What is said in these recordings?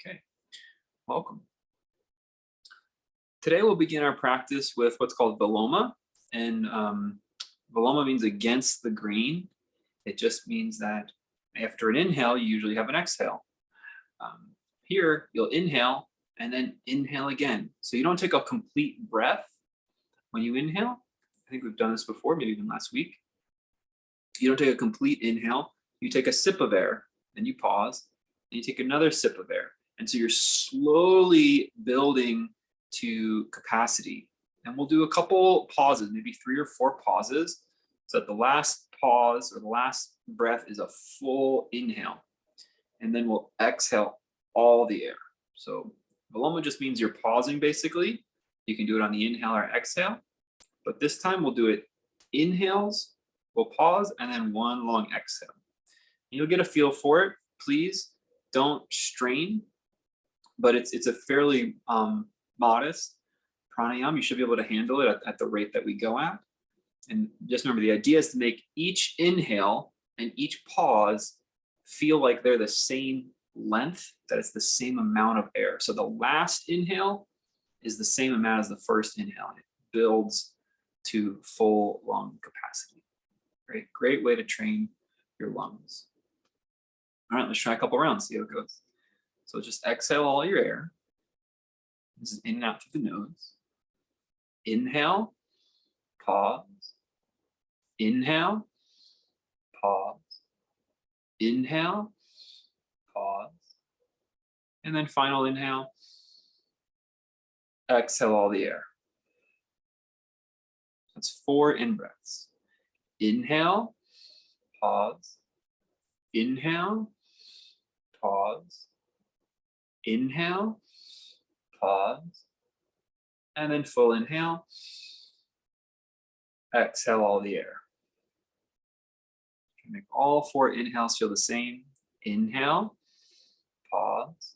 Okay, welcome. Today we'll begin our practice with what's called Viloma. And Viloma means against the green. It just means that after an inhale, you usually have an exhale. Here, you'll inhale and then inhale again. So you don't take a complete breath when you inhale. I think we've done this before, maybe even last week. You don't take a complete inhale. You take a sip of air, then you pause, and you take another sip of air. And so you're slowly building to capacity. And we'll do a couple pauses, maybe 3 or 4 pauses, so that the last pause or the last breath is a full inhale. And then we'll exhale all the air. So Viloma just means you're pausing basically. You can do it on the inhale or exhale. But this time we'll do it inhales, we'll pause, and then one long exhale. You'll get a feel for it. Please don't strain, but it's a fairly modest pranayama. You should be able to handle it at the rate that we go at. And just remember, the idea is to make each inhale and each pause feel like they're the same length, that it's the same amount of air. So the last inhale is the same amount as the first inhale. It builds to full lung capacity. Great way to train your lungs. All right, let's try a couple rounds, see how it goes. So just exhale all your air. This is in and out through the nose. Inhale, pause. Inhale, pause. Inhale, pause. And then final inhale. Exhale all the air. That's 4 in-breaths. Inhale, pause. Inhale, pause. Inhale, pause. And then full inhale. Exhale all the air. You can make all 4 inhales feel the same. Inhale, pause.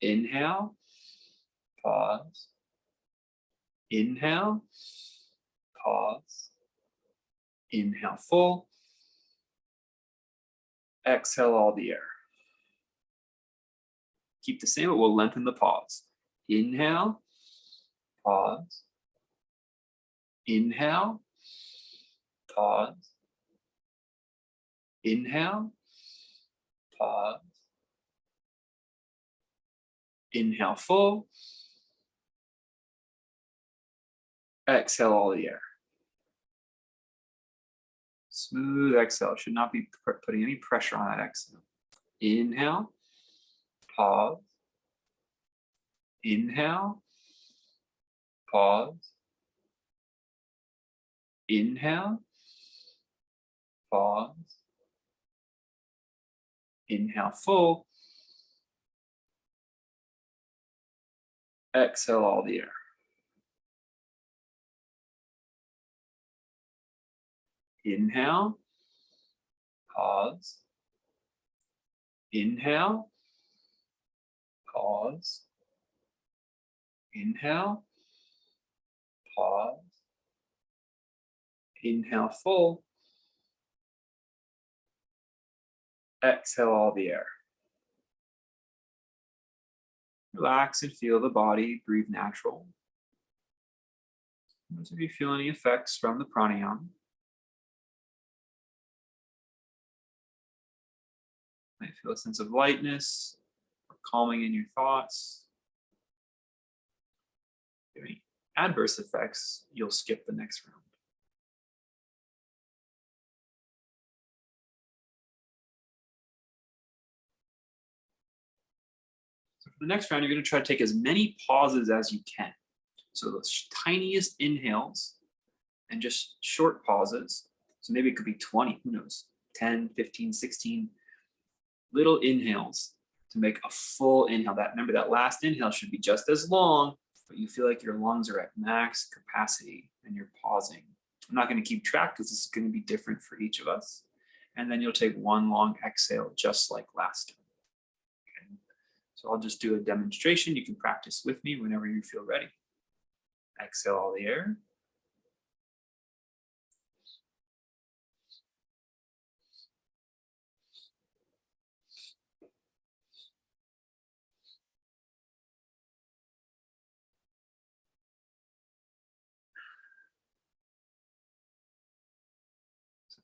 Inhale, pause. Inhale, pause. Inhale full. Exhale all the air. Keep the same, but we'll lengthen the pause. Inhale, pause. Inhale, pause. Inhale, pause. Inhale full. Exhale all the air. Smooth exhale. Should not be putting any pressure on that exhale. Inhale, pause. Inhale, pause. Inhale, pause. Inhale full. Exhale all the air. Inhale, pause. Inhale, pause. Inhale, pause. Inhale full. Exhale all the air. Relax and feel the body, breathe natural. Notice if you feel any effects from the pranayama. You might feel a sense of lightness, or calming in your thoughts. If you have any adverse effects, you'll skip the next round. So for the next round, you're going to try to take as many pauses as you can. So the tiniest inhales and just short pauses. So maybe it could be 20, who knows, 10, 15, 16 little inhales to make a full inhale. Remember, that last inhale should be just as long, but you feel like your lungs are at max capacity and you're pausing. I'm not going to keep track because this is going to be different for each of us. And then you'll take one long exhale just like last time. Okay. So I'll just do a demonstration. You can practice with me whenever you feel ready. Exhale all the air.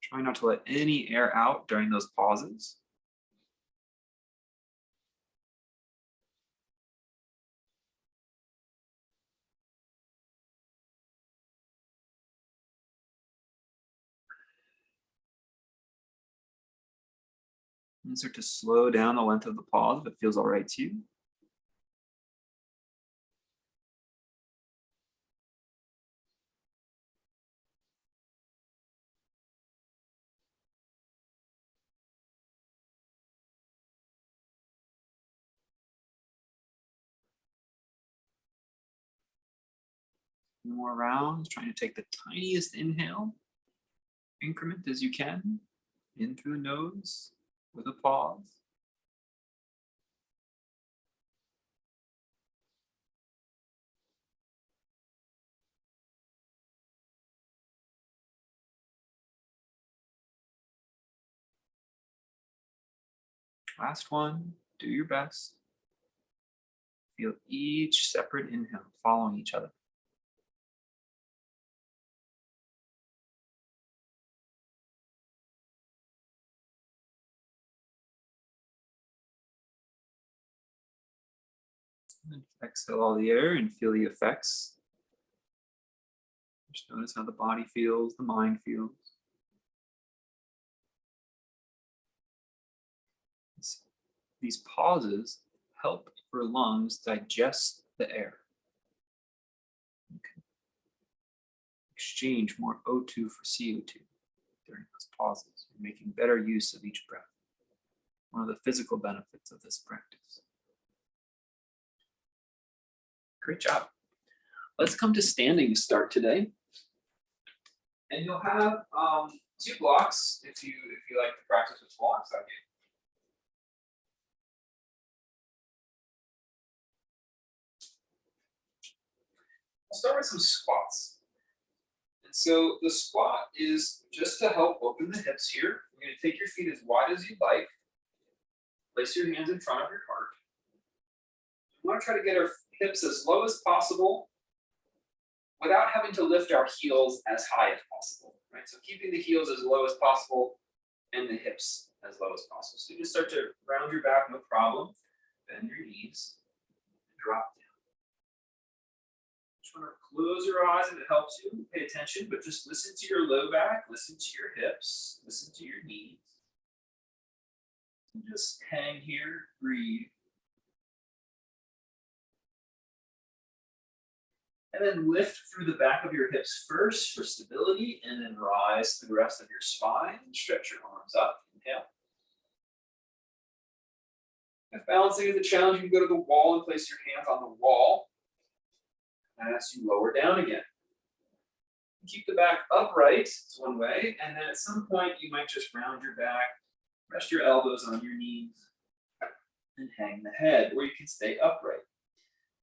Try not to let any air out during those pauses. And start to slow down the length of the pause if it feels all right to you. More rounds, trying to take the tiniest inhale increment as you can in through the nose with a pause. Last one, do your best. Feel each separate inhale following each other. And exhale all the air and feel the effects. Just notice how the body feels, the mind feels. These pauses help your lungs digest the air. You can exchange more O2 for CO2 during those pauses. You're making better use of each breath. One of the physical benefits of this practice. Great job. Let's come to standing to start today. And you'll have 2 blocks if you like to practice with blocks. Okay. I'll start with some squats. And so the squat is just to help open the hips here. You're going to take your feet as wide as you like. Place your hands in front of your heart. We want to try to get our hips as low as possible without having to lift our heels as high as possible, right? So keeping the heels as low as possible and the hips as low as possible. So you just start to round your back, no problem. Bend your knees, drop down. Just want to close your eyes if it helps you. Pay attention, but just listen to your low back, listen to your hips, listen to your knees. And just hang here, breathe. And then lift through the back of your hips first for stability, and then rise to the rest of your spine. Stretch your arms up. Inhale. If balancing is a challenge, you can go to the wall and place your hands on the wall. And as you lower down again. Keep the back upright, it's one way, and then at some point you might just round your back, rest your elbows on your knees, and hang the head, or you can stay upright.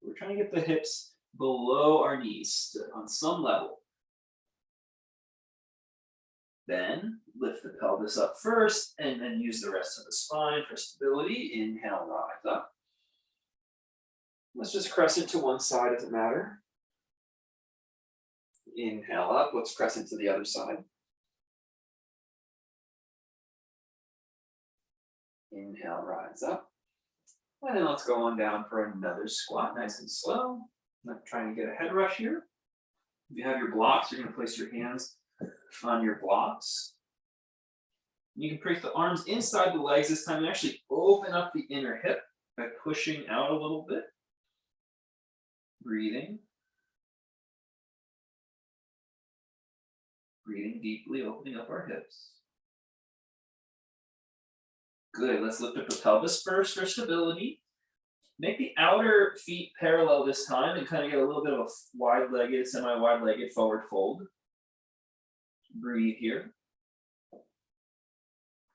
We're trying to get the hips below our knees on some level. Then lift the pelvis up first and then use the rest of the spine for stability. Inhale, rise up. Let's just crescent to one side, doesn't matter. Inhale up, let's crescent to the other side. Inhale, rise up. And then let's go on down for another squat, nice and slow. Not trying to get a head rush here. If you have your blocks, you're going to place your hands on your blocks. You can place the arms inside the legs this time and actually open up the inner hip by pushing out a little bit. Breathing. Breathing deeply, opening up our hips. Good, let's lift up the pelvis first for stability. Make the outer feet parallel this time and kind of get a little bit of a wide-legged, semi-wide-legged forward fold. Breathe here.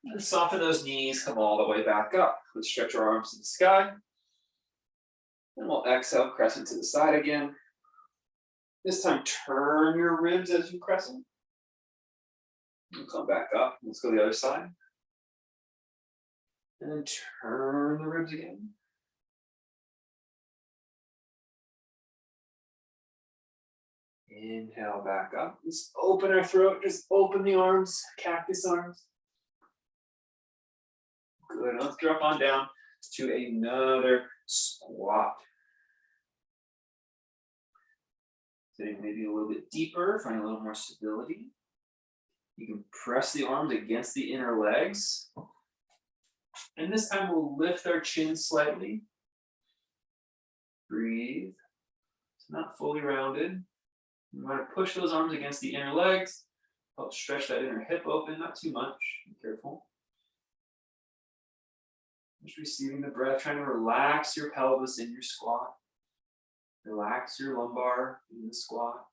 And soften those knees, come all the way back up. Let's stretch our arms to the sky. And we'll exhale, crescent to the side again. This time, turn your ribs as you crescent. And come back up. Let's go the other side. And then turn the ribs again. Inhale back up. Just open our throat. Just open the arms, cactus arms. Good. Let's drop on down to another squat. Sitting maybe a little bit deeper, find a little more stability. You can press the arms against the inner legs. And this time we'll lift our chin slightly. Breathe. It's not fully rounded. You want to push those arms against the inner legs. Help stretch that inner hip open, not too much. Be careful. Just receiving the breath, trying to relax your pelvis in your squat. Relax your lumbar in the squat.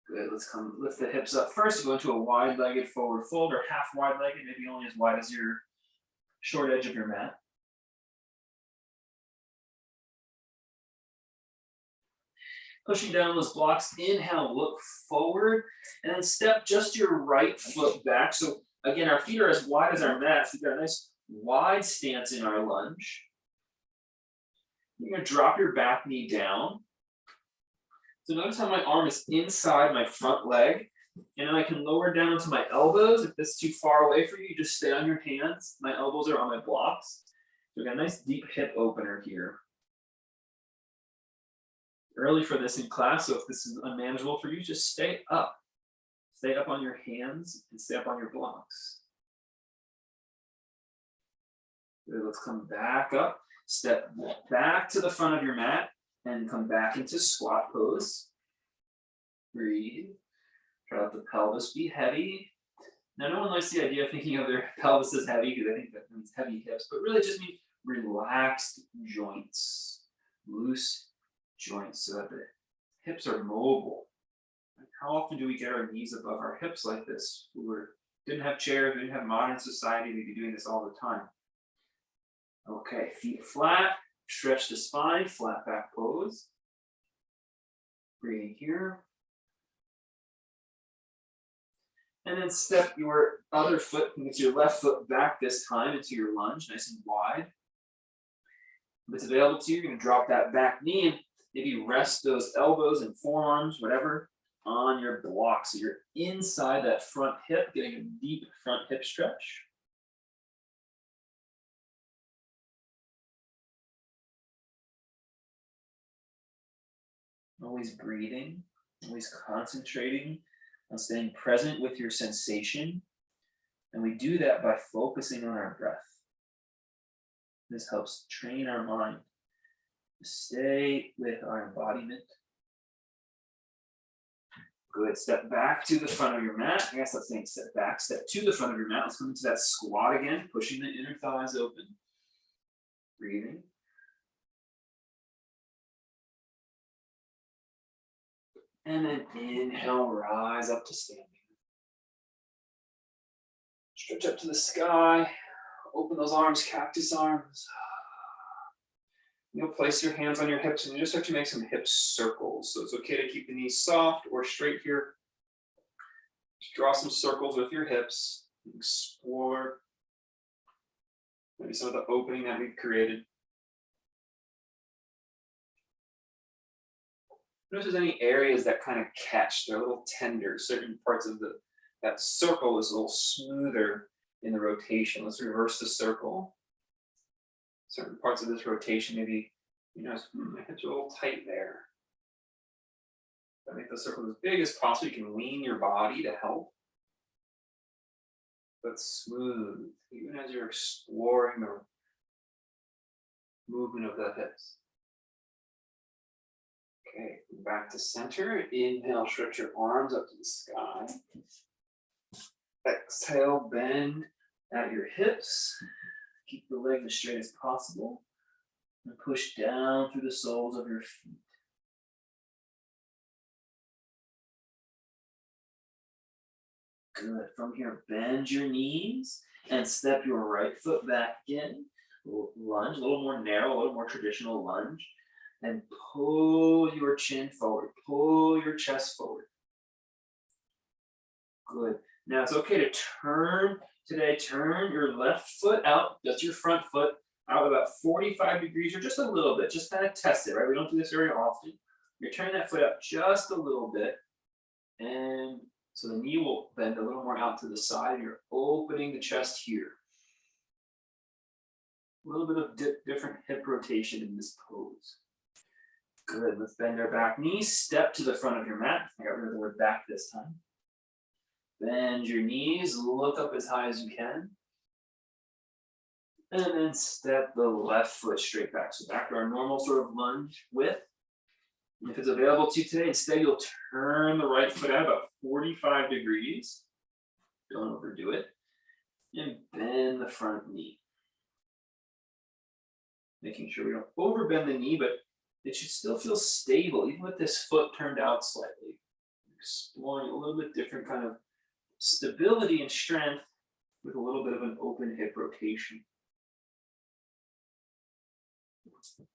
Good, let's come lift the hips up. First, go into a wide-legged forward fold or half wide-legged, maybe only as wide as your short edge of your mat. Pushing down those blocks, inhale, look forward, and then step just your right foot back. So again, our feet are as wide as our mat. So we've got a nice wide stance in our lunge. You're gonna drop your back knee down. So notice how my arm is inside my front leg, and then I can lower down to my elbows. If this is too far away for you, just stay on your hands. My elbows are on my blocks. So we've got a nice deep hip opener here. Early for this in class, so if this is unmanageable for you, just stay up. Stay up on your hands and stay up on your blocks. Good, let's come back up. Step back to the front of your mat and come back into squat pose. Breathe. Try to let the pelvis be heavy. Now, no one likes the idea of thinking of their pelvis as heavy because I think that means heavy hips, but really just means relaxed joints, loose joints so that the hips are mobile. How often do we get our knees above our hips like this? We didn't have chairs, we didn't have modern society, we'd be doing this all the time. Okay, feet flat, stretch the spine, flat back pose. Breathe here. And then step your other foot, with your left foot back this time into your lunge, nice and wide. If it's available to you, you're going to drop that back knee and maybe rest those elbows and forearms, whatever, on your block. So you're inside that front hip, getting a deep front hip stretch. Always breathing, always concentrating on staying present with your sensation. And we do that by focusing on our breath. This helps train our mind to stay with our embodiment. Good, step back to the front of your mat. I guess that's saying step back, step to the front of your mat. Let's come into that squat again, pushing the inner thighs open. Breathing. And then inhale, rise up to standing. Stretch up to the sky. Open those arms, cactus arms. You'll place your hands on your hips and you just start to make some hip circles. So it's okay to keep the knees soft or straight here. Just draw some circles with your hips. Explore maybe some of the opening that we've created. Notice there's any areas that kind of catch, they're a little tender. Certain parts of that circle is a little smoother in the rotation. Let's reverse the circle. Certain parts of this rotation, maybe, my hips are a little tight there. But make the circle as big as possible. You can lean your body to help. But smooth, even as you're exploring the movement of the hips. Okay, back to center. Inhale, stretch your arms up to the sky. Exhale, bend at your hips. Keep the legs as straight as possible. And push down through the soles of your feet. Good. From here, bend your knees and step your right foot back in. Lunge, a little more narrow, a little more traditional lunge. And pull your chin forward, pull your chest forward. Good. Now it's okay to turn your left foot out, that's your front foot, out about 45 degrees or just a little bit, just kind of test it, right? We don't do this very often. You're turning that foot out just a little bit. And so the knee will bend a little more out to the side. And you're opening the chest here. A little bit of different hip rotation in this pose. Good. Let's bend our back knee. Step to the front of your mat. I got rid of the word back this time. Bend your knees. Look up as high as you can. And then step the left foot straight back. So back to our normal sort of lunge width. And if it's available to you today, instead you'll turn the right foot out about 45 degrees. Don't overdo it. And bend the front knee. Making sure we don't overbend the knee, but it should still feel stable, even with this foot turned out slightly. Exploring a little bit different kind of stability and strength with a little bit of an open hip rotation.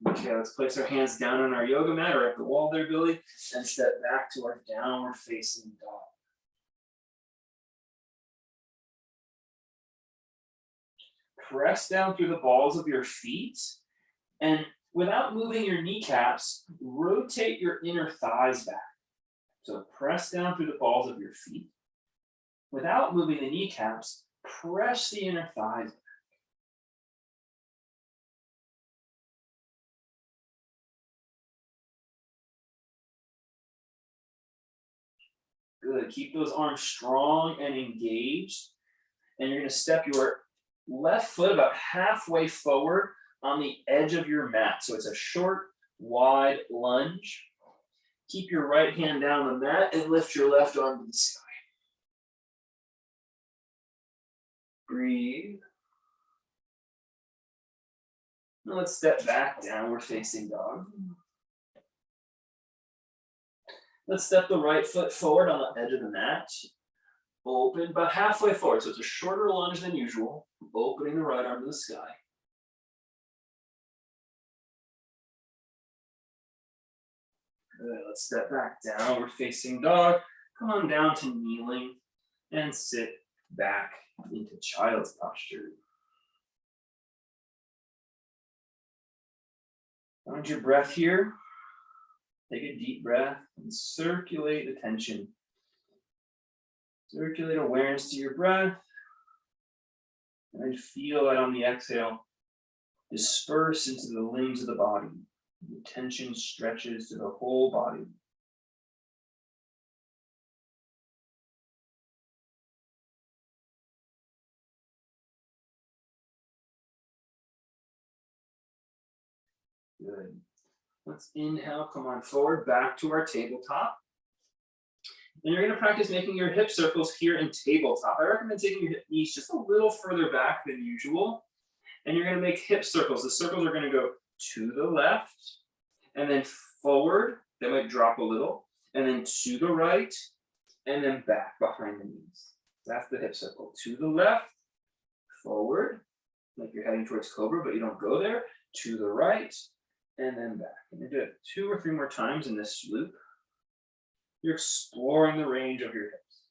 Okay, let's place our hands down on our yoga mat or at the wall there, Billy, and step back to our downward facing dog. Press down through the balls of your feet, and without moving your kneecaps, rotate your inner thighs back. So press down through the balls of your feet. Without moving the kneecaps, press the inner thighs back. Good. Keep those arms strong and engaged. And you're going to step your left foot about halfway forward on the edge of your mat. So it's a short, wide lunge. Keep your right hand down on the mat and lift your left arm to the sky. Breathe. Now let's step back, downward facing dog. Let's step the right foot forward on the edge of the mat. Open about halfway forward. So it's a shorter lunge than usual. Opening the right arm to the sky. Good. Let's step back, downward facing dog. Come on down to kneeling and sit back into child's posture. Find your breath here. Take a deep breath and circulate the tension. Circulate awareness to your breath. And then feel that on the exhale, disperse into the limbs of the body. The tension stretches to the whole body. Good. Let's inhale, come on forward, back to our tabletop. And you're going to practice making your hip circles here in tabletop. I recommend taking your hip knees just a little further back than usual. And you're going to make hip circles. The circles are going to go to the left, and then forward. They might drop a little, and then to the right, and then back behind the knees. That's the hip circle. To the left, forward, like you're heading towards Cobra, but you don't go there. To the right, and then back. And you do it 2 or 3 more times in this loop. You're exploring the range of your hips.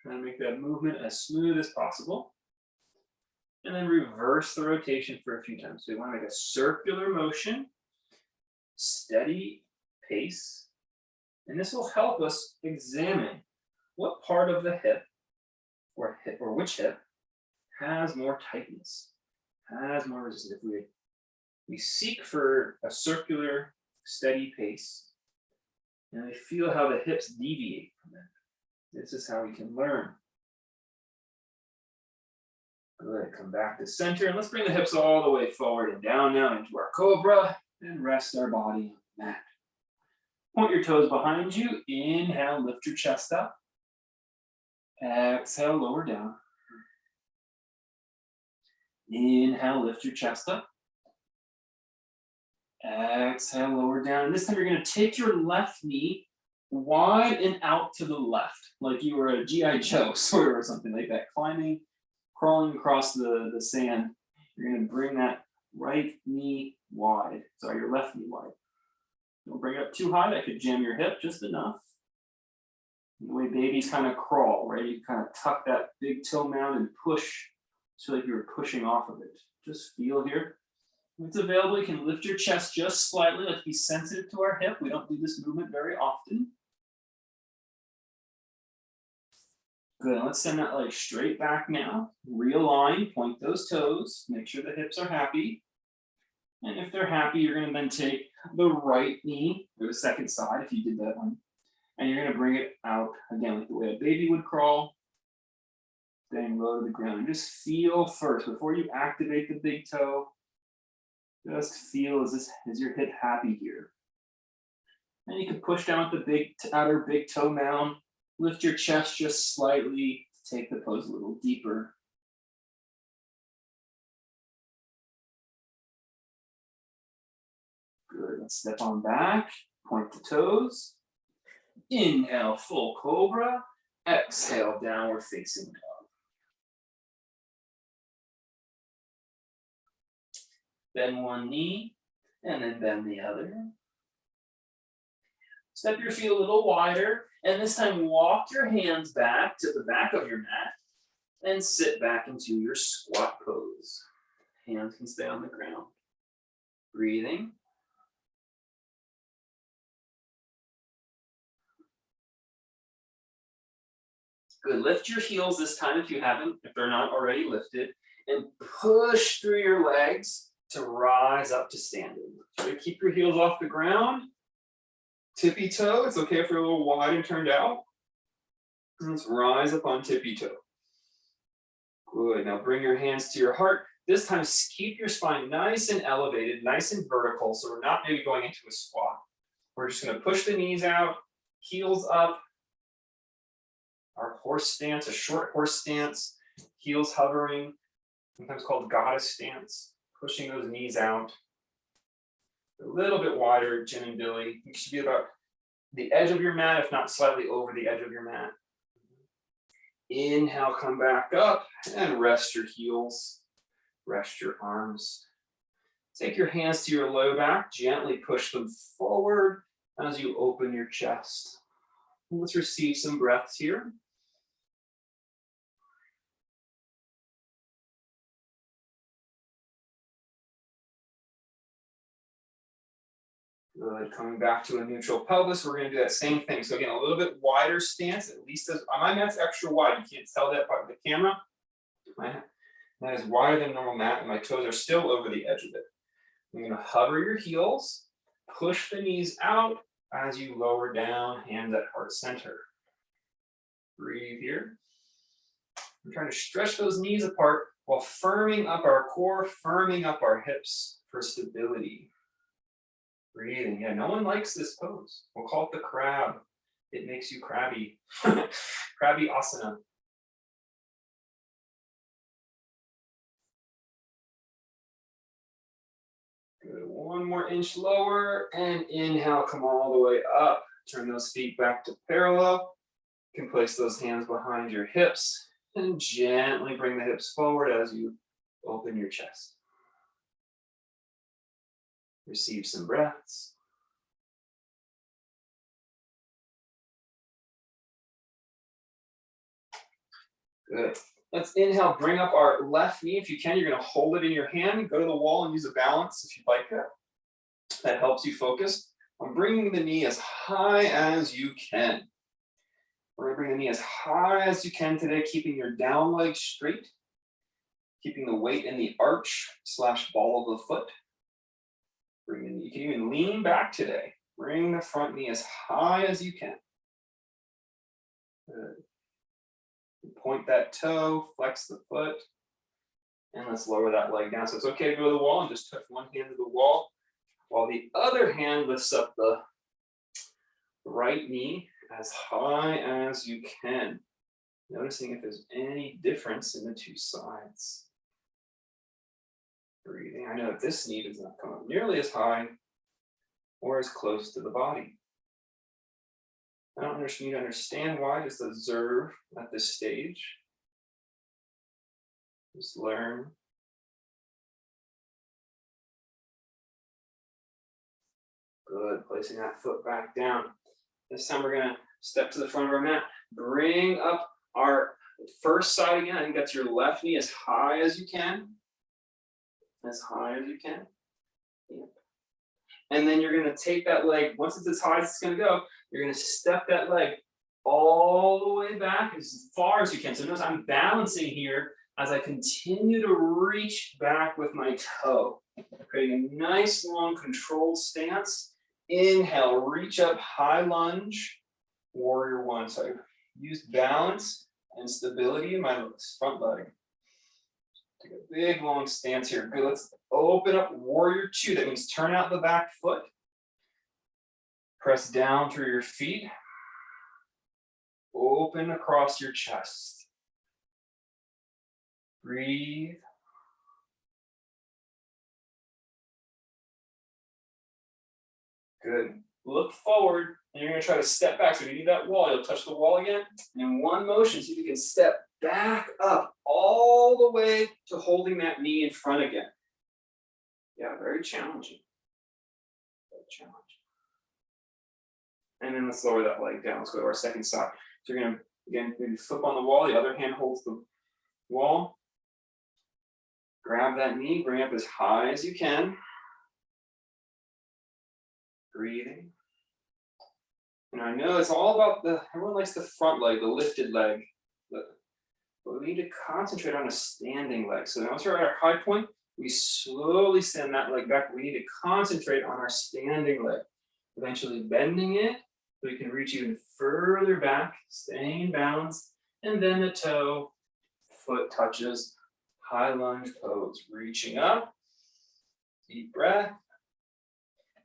Try to make that movement as smooth as possible. And then reverse the rotation for a few times. So you want to make a circular motion, steady pace. And this will help us examine what part of the hip or which hip has more tightness, has more resistance. If we seek for a circular, steady pace, and we feel how the hips deviate from it. This is how we can learn. Good, come back to center, and let's bring the hips all the way forward and down now into our Cobra, and rest our body on the mat. Point your toes behind you. Inhale, lift your chest up. Exhale, lower down. Inhale, lift your chest up. Exhale, lower down. And this time you're going to take your left knee wide and out to the left, like you were a G.I. Joe sort of or something like that, crawling across the sand. You're going to bring that right knee wide. Sorry, your left knee wide. Don't bring it up too high. That could jam your hip just enough. The way babies kind of crawl, right? You kind of tuck that big toe mound and push so like you're pushing off of it. Just feel here. If it's available, you can lift your chest just slightly. Let's be sensitive to our hip. We don't do this movement very often. Good, let's send that leg straight back now. Realign, point those toes, make sure the hips are happy. And if they're happy, you're gonna then take the right knee, or the second side if you did that one. And you're gonna bring it out, again, like the way a baby would crawl. Staying low to the ground. And just feel first, before you activate the big toe, just feel, is your hip happy here? And you can push down with the outer big toe mound. Lift your chest just slightly, take the pose a little deeper. Good, let's step on back, point the toes. Inhale, full cobra. Exhale, downward facing dog. Bend one knee, and then bend the other. Step your feet a little wider, and this time walk your hands back to the back of your mat and sit back into your squat pose. Hands can stay on the ground. Breathing. Good, lift your heels this time if they're not already lifted, and push through your legs to rise up to standing. Try to keep your heels off the ground. Tippy toe, it's okay if you're a little wide and turned out. Let's rise up on tippy toe. Good, now bring your hands to your heart. This time keep your spine nice and elevated, nice and vertical, so we're not maybe going into a squat. We're just gonna push the knees out, heels up. Our horse stance, a short horse stance, heels hovering, sometimes called goddess stance, pushing those knees out. A little bit wider, Jim and Billy. You should be about the edge of your mat, if not slightly over the edge of your mat. Inhale, come back up and rest your heels, rest your arms. Take your hands to your low back, gently push them forward as you open your chest. Let's receive some breaths here. Good, coming back to a neutral pelvis, we're gonna do that same thing. So again, a little bit wider stance, at least as, my mat's extra wide. You can't tell that by the camera. My mat is wider than normal mat, and my toes are still over the edge of it. I'm gonna hover your heels, push the knees out as you lower down, hands at heart center. Breathe here. I'm trying to stretch those knees apart while firming up our core, firming up our hips for stability. Breathing. Yeah, no one likes this pose. We'll call it the crab. It makes you crabby. Crabby asana. Good. One more inch lower, and inhale, come all the way up. Turn those feet back to parallel. You can place those hands behind your hips and gently bring the hips forward as you open your chest. Receive some breaths. Good. Let's inhale, bring up our left knee. If you can, you're gonna hold it in your hand, go to the wall and use a balance if you'd like that. That helps you focus on bringing the knee as high as you can. We're gonna bring the knee as high as you can today, keeping your down leg straight, keeping the weight in the arch / ball of the foot. You can even lean back today. Bring the front knee as high as you can. Good. Point that toe, flex the foot, and let's lower that leg down. So it's okay to go to the wall and just touch one hand to the wall, while the other hand lifts up the right knee as high as you can. Noticing if there's any difference in the two sides. Breathing. I know that this knee does not come up nearly as high or as close to the body. I don't need to understand why, just observe at this stage. Just learn. Good, placing that foot back down. This time we're gonna step to the front of our mat. Bring up our first side again. I think that's your left knee as high as you can. As high as you can. Yep. And then you're gonna take that leg, once it's as high as it's gonna go, you're gonna step that leg all the way back as far as you can. So notice I'm balancing here as I continue to reach back with my toe, creating a nice long controlled stance. Inhale, reach up, high lunge, warrior one. So I use balance and stability in my front leg. Take a big long stance here. Good, let's open up warrior two. That means turn out the back foot. Press down through your feet. Open across your chest. Breathe. Good. Look forward, and you're going to try to step back. So if you need that wall, you'll touch the wall again. And in one motion, see if you can step back up all the way to holding that knee in front again. Yeah, very challenging. Very challenging. And then let's lower that leg down. Let's go to our second side. So you're going to, again, maybe flip on the wall. The other hand holds the wall. Grab that knee, bring it up as high as you can. Breathing. And I know it's all about everyone likes the front leg, the lifted leg. But we need to concentrate on a standing leg. So once we're at our high point, we slowly send that leg back. We need to concentrate on our standing leg. Eventually bending it so we can reach even further back, staying balanced. And then the toe, foot touches, high lunge pose. Reaching up, deep breath.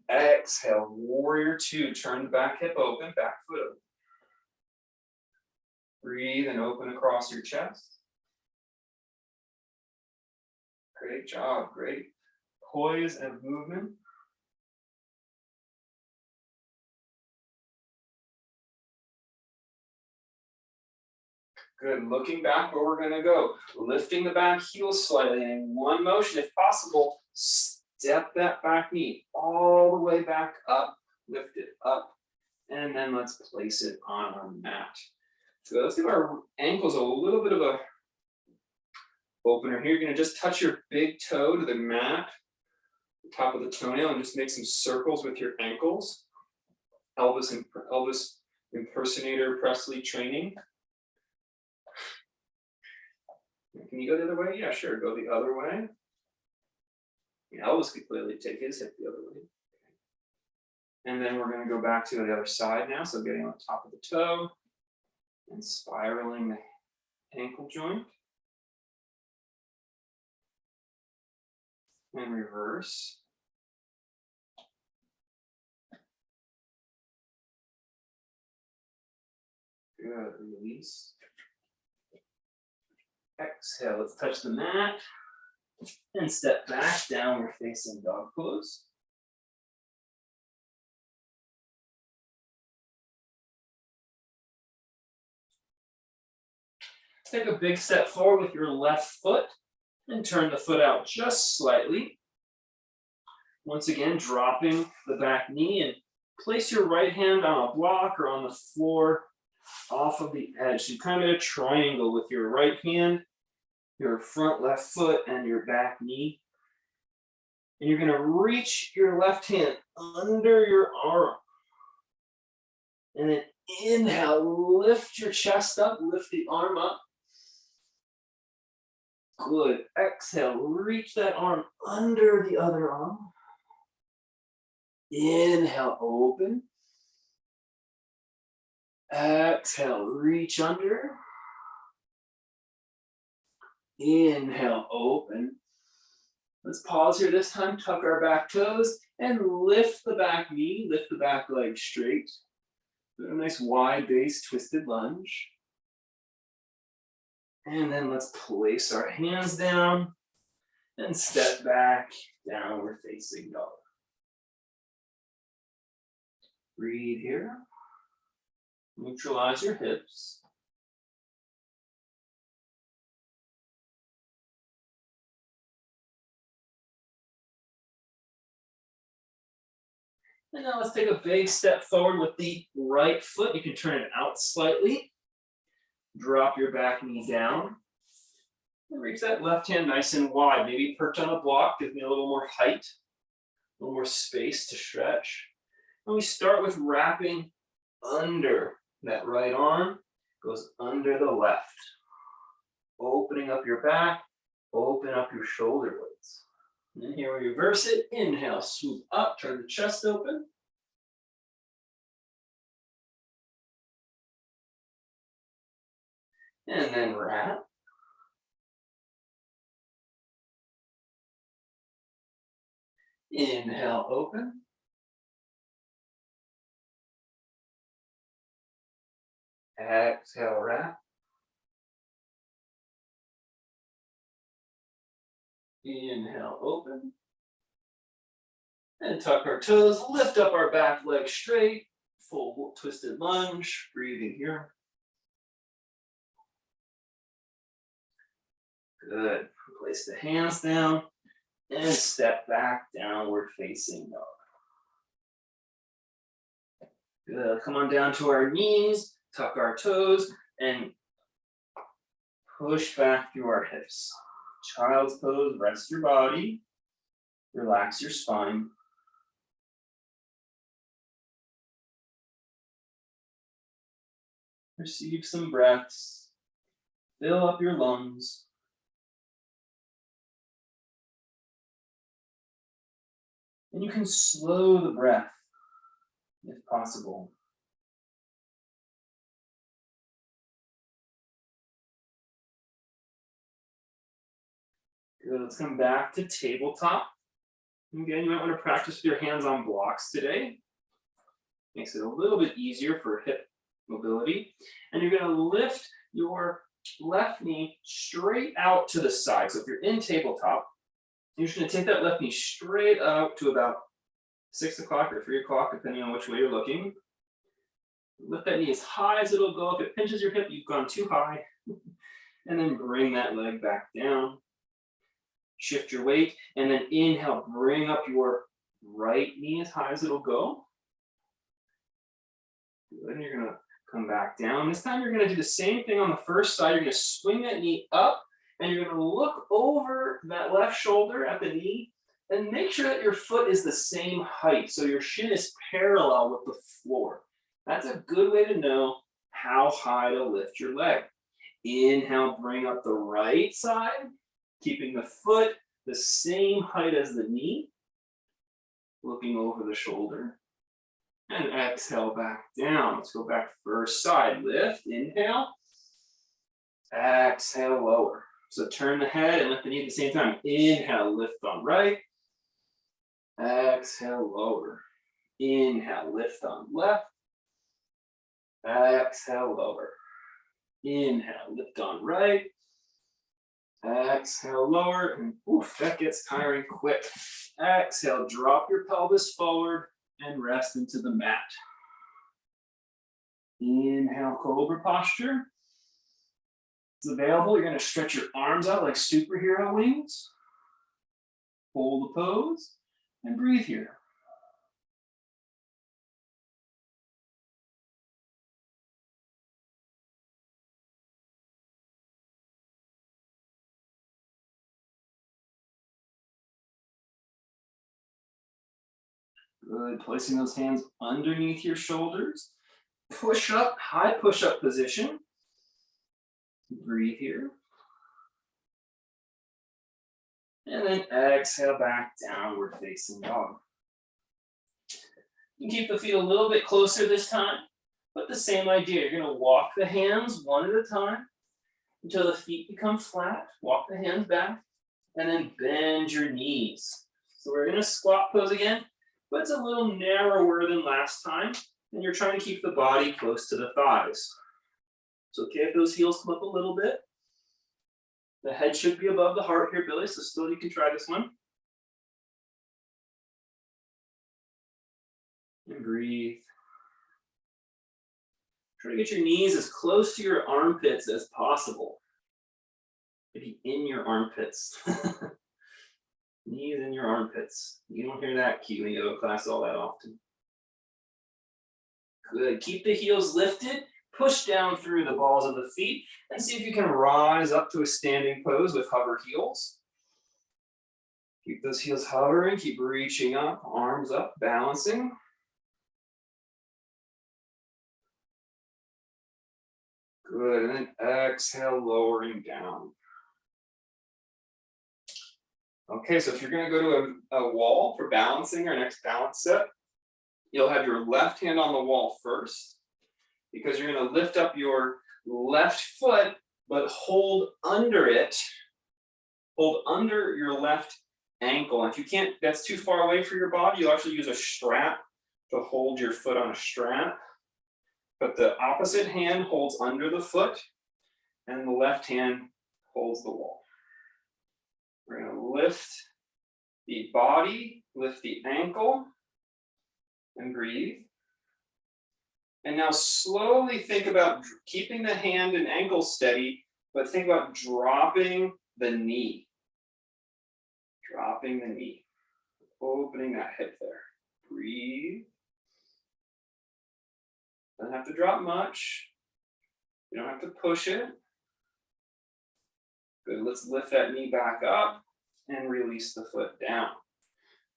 Exhale, warrior two. Turn the back hip open, back foot open. Breathe and open across your chest. Great job, great poise and movement. Good, looking back where we're gonna go. Lifting the back heel slightly, and in one motion, if possible, step that back knee all the way back up, lift it up, and then let's place it on our mat. So let's give our ankles a little bit of a opener here. You're gonna just touch your big toe to the mat, the top of the toenail, and just make some circles with your ankles. Elvis impersonator Presley training. Can you go the other way? Yeah, sure, go the other way. Yeah, Elvis could clearly take his hip the other way. And then we're going to go back to the other side now. So getting on top of the toe and spiraling the ankle joint. And reverse. Good, release. Exhale, let's touch the mat. And step back, downward facing dog pose. Take a big step forward with your left foot and turn the foot out just slightly. Once again, dropping the back knee and place your right hand on a block or on the floor off of the edge. So kind of a triangle with your right hand, your front left foot, and your back knee. And you're going to reach your left hand under your arm. And then inhale, lift your chest up, lift the arm up. Good. Exhale, reach that arm under the other arm. Inhale, open. Exhale, reach under. Inhale, open. Let's pause here this time, tuck our back toes, and lift the back knee, lift the back leg straight. Do a nice wide base twisted lunge. And then let's place our hands down and step back, downward facing dog. Breathe here. Neutralize your hips. And now let's take a big step forward with the right foot. You can turn it out slightly. Drop your back knee down. And reach that left hand nice and wide. Maybe perch on a block, give me a little more height. A little more space to stretch. And we start with wrapping under that right arm, goes under the left. Opening up your back, open up your shoulder blades. And then here we reverse it. Inhale, swoop up, turn the chest open. And then wrap. Inhale, open. Exhale, wrap. Inhale, open. And tuck our toes, lift up our back leg straight. Full twisted lunge, breathing here. Good. Place the hands down and step back, downward facing dog. Good. Come on down to our knees, tuck our toes, and push back through our hips. Child's pose, rest your body, relax your spine. Receive some breaths, fill up your lungs. And you can slow the breath if possible. Good, let's come back to tabletop. Again, you might want to practice with your hands on blocks today. Makes it a little bit easier for hip mobility. And you're going to lift your left knee straight out to the side. So if you're in tabletop, you're just going to take that left knee straight out to about 6 o'clock or 3 o'clock, depending on which way you're looking. Lift that knee as high as it'll go. If it pinches your hip, you've gone too high. And then bring that leg back down. Shift your weight, and then inhale, bring up your right knee as high as it'll go. Good, and you're gonna come back down. This time you're gonna do the same thing on the first side. You're gonna swing that knee up, and you're gonna look over that left shoulder at the knee, and make sure that your foot is the same height, so your shin is parallel with the floor. That's a good way to know how high to lift your leg. Inhale, bring up the right side, keeping the foot the same height as the knee, looking over the shoulder. And exhale back down. Let's go back first side. Lift, inhale. Exhale, lower. So turn the head and lift the knee at the same time. Inhale, lift on right. Exhale, lower. Inhale, lift on left. Exhale, lower. Inhale, lift on right. Exhale, lower, and oof, that gets tiring quick. Exhale, drop your pelvis forward and rest into the mat. Inhale, Cobra Posture. It's available. You're going to stretch your arms out like superhero wings. Hold the pose and breathe here. Good, placing those hands underneath your shoulders. Push up, high push-up position. Breathe here. And then exhale back, downward facing dog. You can keep the feet a little bit closer this time, but the same idea. You're gonna walk the hands one at a time until the feet become flat. Walk the hands back, and then bend your knees. So we're gonna squat pose again, but it's a little narrower than last time, and you're trying to keep the body close to the thighs. It's okay if those heels come up a little bit. The head should be above the heart here, Billy, so still you can try this one. And breathe. Try to get your knees as close to your armpits as possible. Maybe in your armpits. Knees in your armpits. You don't hear that cue in yoga class all that often. Good. Keep the heels lifted. Push down through the balls of the feet and see if you can rise up to a standing pose with hover heels. Keep those heels hovering, keep reaching up, arms up, balancing. Good, and then exhale, lowering down. Okay, so if you're gonna go to a wall for balancing our next balance set, you'll have your left hand on the wall first, because you're gonna lift up your left foot, but hold under it, hold under your left ankle. And if you can't, that's too far away for your body, you'll actually use a strap to hold your foot on a strap. But the opposite hand holds under the foot, and the left hand holds the wall. We're gonna lift the body, lift the ankle, and breathe. And now slowly think about keeping the hand and ankle steady, but think about dropping the knee. Dropping the knee. Opening that hip there. Breathe. Doesn't have to drop much. You don't have to push it. Good, let's lift that knee back up and release the foot down.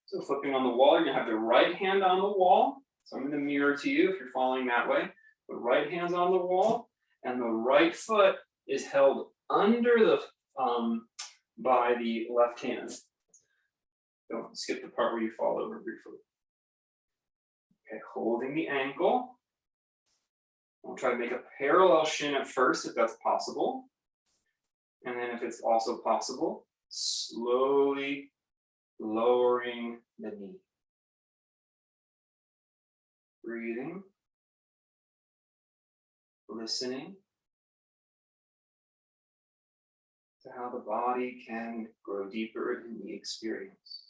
So flipping on the wall, you're gonna have the right hand on the wall. So I'm gonna mirror to you if you're following that way. The right hand's on the wall, and the right foot is held under the by the left hand. Don't skip the part where you fall over briefly. Okay, holding the ankle. I'll try to make a parallel shin at first if that's possible. And then if it's also possible, slowly lowering the knee. Breathing. Listening to how the body can grow deeper in the experience.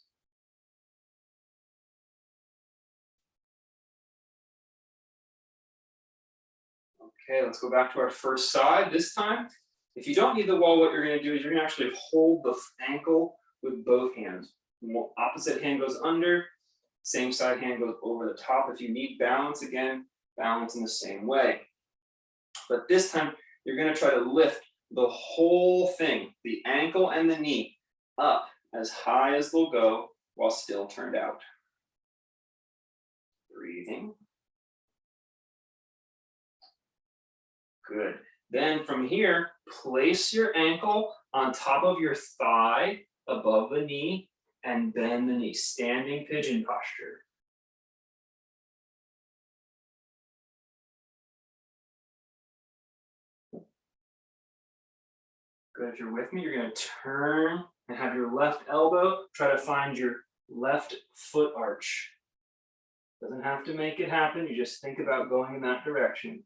Okay, let's go back to our first side. This time, if you don't need the wall, what you're going to do is you're going to actually hold the ankle with both hands. The opposite hand goes under, same side hand goes over the top. If you need balance, again, balance in the same way. But this time, you're going to try to lift the whole thing, the ankle and the knee, up as high as they'll go while still turned out. Breathing. Good. Then from here, place your ankle on top of your thigh above the knee and bend the knee, standing pigeon posture. Good, if you're with me, you're gonna turn and have your left elbow, try to find your left foot arch. Doesn't have to make it happen, you just think about going in that direction.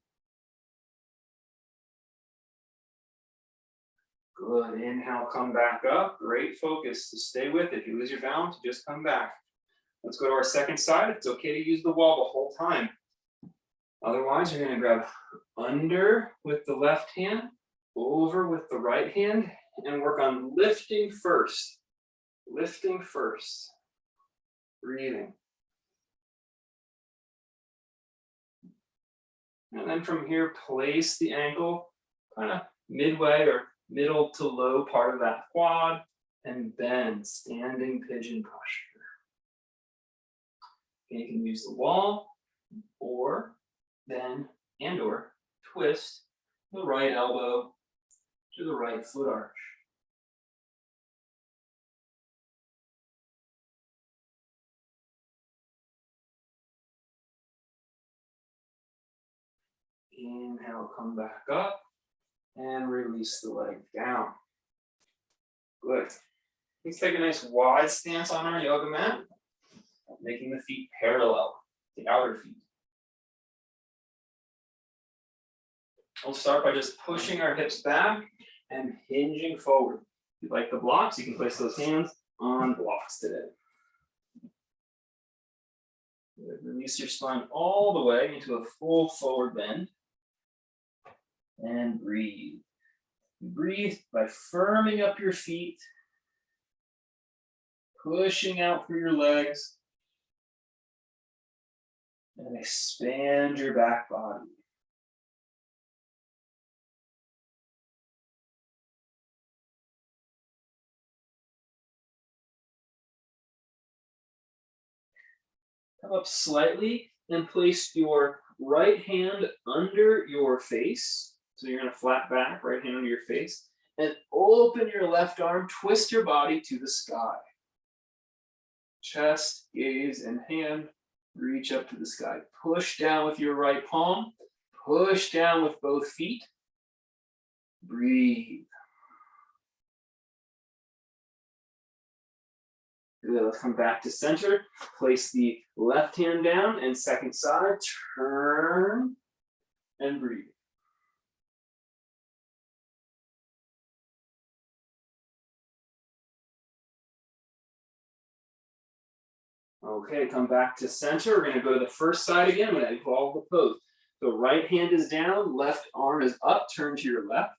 Good, inhale, come back up. Great focus to stay with it. If you lose your balance, just come back. Let's go to our second side. It's okay to use the wall the whole time. Otherwise, you're gonna grab under with the left hand, over with the right hand, and work on lifting first. Lifting first. Breathing. And then from here, place the ankle kind of midway or middle to low part of that quad, and bend, standing pigeon posture. Okay, you can use the wall, or bend and or twist the right elbow to the right foot arch. Inhale, come back up. And release the leg down. Good. Let's take a nice wide stance on our yoga mat, making the feet parallel, the outer feet. We'll start by just pushing our hips back and hinging forward. If you like the blocks, you can place those hands on blocks today. Good. Release your spine all the way into a full forward bend. And breathe. Breathe by firming up your feet, pushing out through your legs, and expand your back body. Come up slightly and place your right hand under your face. So you're going to flat back, right hand under your face, and open your left arm, twist your body to the sky. Chest, gaze, and hand reach up to the sky. Push down with your right palm, push down with both feet. Breathe. Good. Let's come back to center. Place the left hand down and second side. Turn and breathe. Okay, come back to center. We're going to go to the first side again. I'm going to evolve the pose. So right hand is down, left arm is up, turn to your left.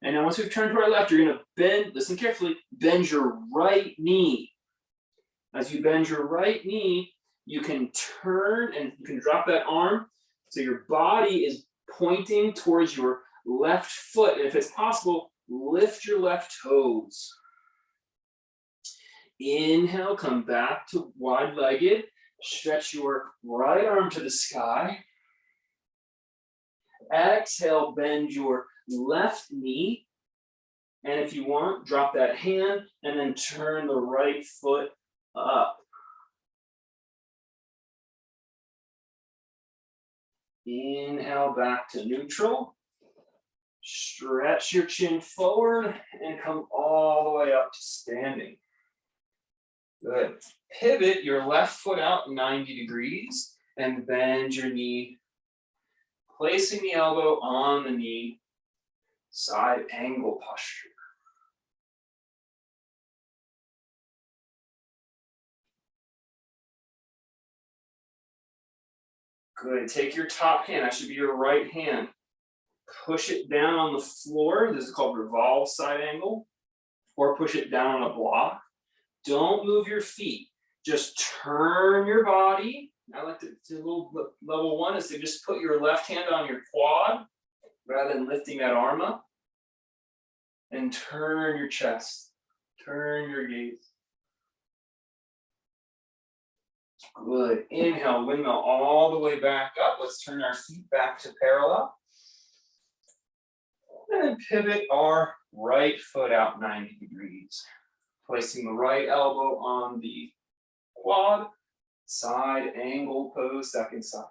And now once we've turned to our left, you're going to bend, listen carefully, bend your right knee. As you bend your right knee, you can turn and you can drop that arm so your body is pointing towards your left foot. And if it's possible, lift your left toes. Inhale, come back to wide-legged. Stretch your right arm to the sky. Exhale, bend your left knee. And if you want, drop that hand and then turn the right foot up. Inhale, back to neutral. Stretch your chin forward and come all the way up to standing. Good. Pivot your left foot out 90 degrees and bend your knee, placing the elbow on the knee, side angle posture. Good. Take your top hand, that should be your right hand. Push it down on the floor. This is called revolve side angle, or push it down on a block. Don't move your feet. Just turn your body. I like to do a little level one is to just put your left hand on your quad rather than lifting that arm up. And turn your chest. Turn your gaze. Good. Inhale, windmill all the way back up. Let's turn our feet back to parallel. And pivot our right foot out 90 degrees. Placing the right elbow on the quad, side angle pose, second side.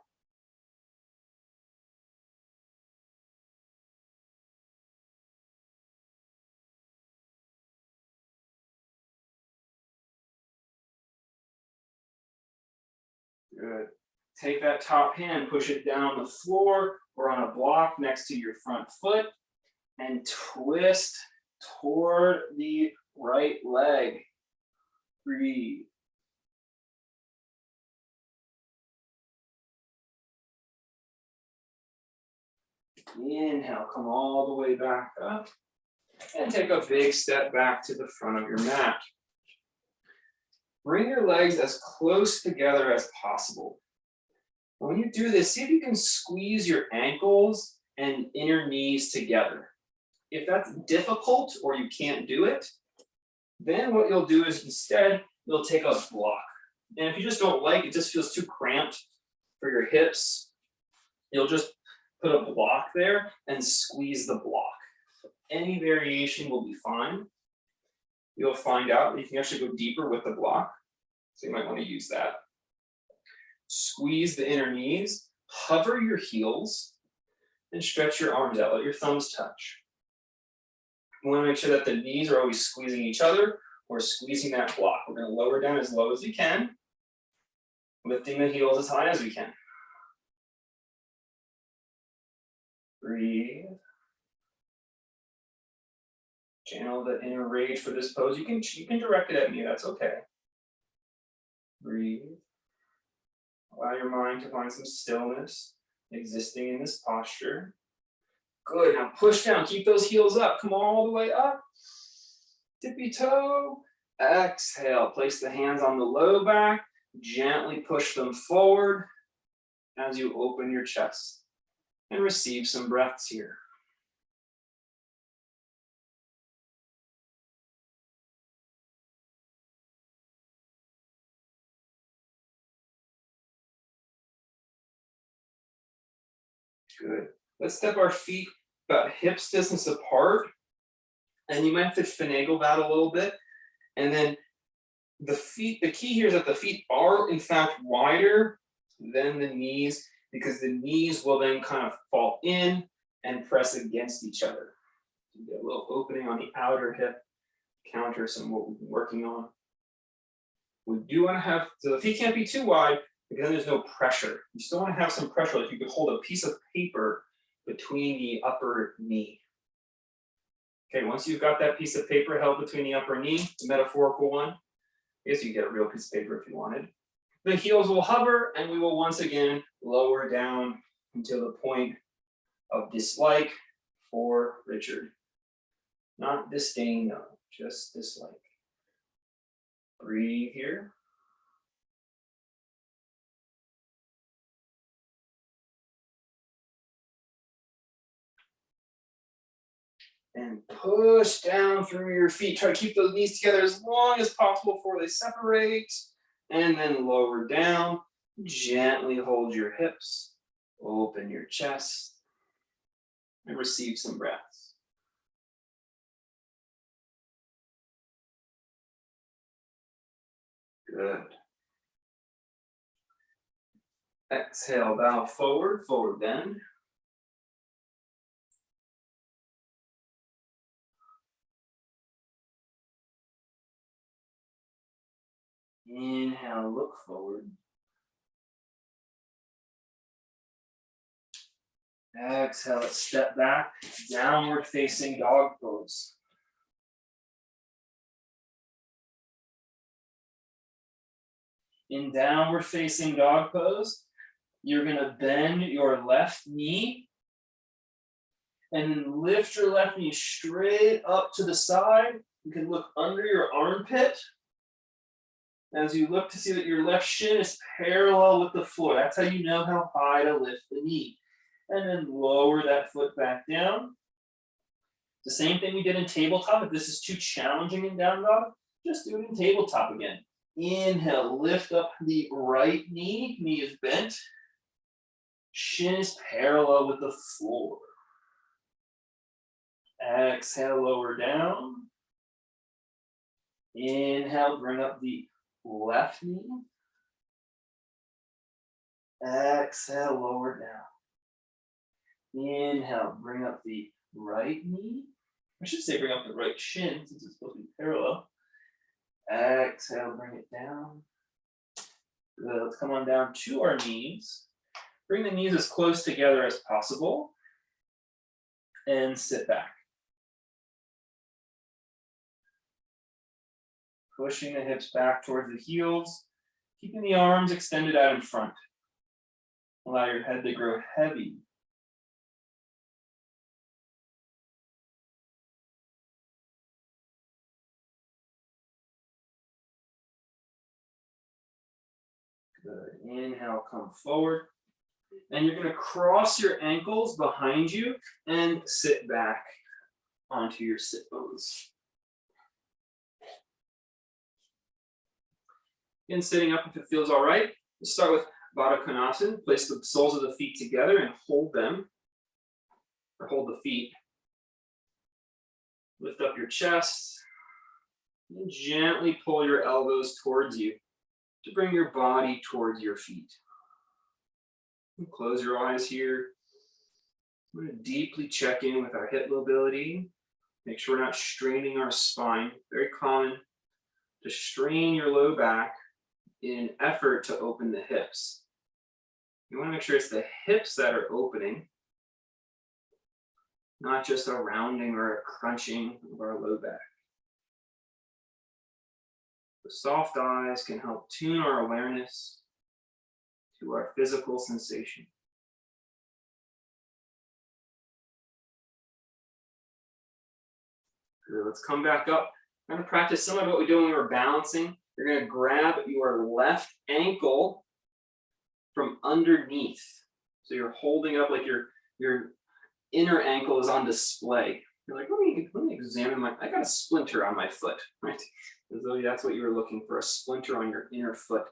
Good. Take that top hand, push it down on the floor or on a block next to your front foot, and twist toward the right leg. Breathe. Inhale, come all the way back up. And take a big step back to the front of your mat. Bring your legs as close together as possible. When you do this, see if you can squeeze your ankles and inner knees together. If that's difficult or you can't do it, then what you'll do is instead, you'll take a block. And if you just don't like it, just feels too cramped for your hips, you'll just put a block there and squeeze the block. Any variation will be fine. You'll find out you can actually go deeper with the block. So you might want to use that. Squeeze the inner knees, hover your heels, and stretch your arms out. Let your thumbs touch. You want to make sure that the knees are always squeezing each other or squeezing that block. We're going to lower down as low as we can, lifting the heels as high as we can. Breathe. Channel the inner rage for this pose. You can direct it at me, that's okay. Breathe. Allow your mind to find some stillness existing in this posture. Good, now push down, keep those heels up, come all the way up. Tippy toe, exhale, place the hands on the low back, gently push them forward as you open your chest and receive some breaths here. Good. Let's step our feet about hips distance apart. And you might have to finagle that a little bit. And then the key here is that the feet are in fact wider than the knees, because the knees will then kind of fall in and press against each other. You get a little opening on the outer hip, counter some of what we've been working on. We do want to have, so the feet can't be too wide, because then there's no pressure. You still want to have some pressure, like you could hold a piece of paper between the upper knee. Okay, once you've got that piece of paper held between the upper knee, the metaphorical one, I guess you could get a real piece of paper if you wanted. The heels will hover, and we will once again lower down until the point of dislike for Richard. Not disdain, no, just dislike. Breathe here. And push down through your feet. Try to keep those knees together as long as possible before they separate. And then lower down. Gently hold your hips. Open your chest. And receive some breaths. Good. Exhale, bow forward, forward bend. Inhale, look forward. Exhale, step back, downward facing dog pose. In downward facing dog pose, you're going to bend your left knee and then lift your left knee straight up to the side. You can look under your armpit as you look to see that your left shin is parallel with the floor. That's how you know how high to lift the knee. And then lower that foot back down. The same thing we did in tabletop. If this is too challenging in down dog, just do it in tabletop again. Inhale, lift up the right knee. Knee is bent. Shin is parallel with the floor. Exhale, lower down. Inhale, bring up the left knee. Exhale, lower down. Inhale, bring up the right knee. I should say bring up the right shin since it's supposed to be parallel. Exhale, bring it down. Good. Let's come on down to our knees. Bring the knees as close together as possible. And sit back. Pushing the hips back towards the heels. Keeping the arms extended out in front. Allow your head to grow heavy. Good. Inhale, come forward. And you're going to cross your ankles behind you and sit back onto your sit bones. Again, sitting up if it feels all right. Let's start with Vada Kunasan. Place the soles of the feet together and hold them, or hold the feet. Lift up your chest and gently pull your elbows towards you to bring your body towards your feet. And close your eyes here. We're going to deeply check in with our hip mobility. Make sure we're not straining our spine. Very common to strain your low back in an effort to open the hips. You want to make sure it's the hips that are opening, not just a rounding or a crunching of our low back. The soft eyes can help tune our awareness to our physical sensation. Good. Let's come back up. I'm going to practice some of what we do when we were balancing. You're going to grab your left ankle from underneath. So you're holding up like your inner ankle is on display. You're like, let me examine I got a splinter on my foot, right? As though that's what you were looking for, a splinter on your inner foot.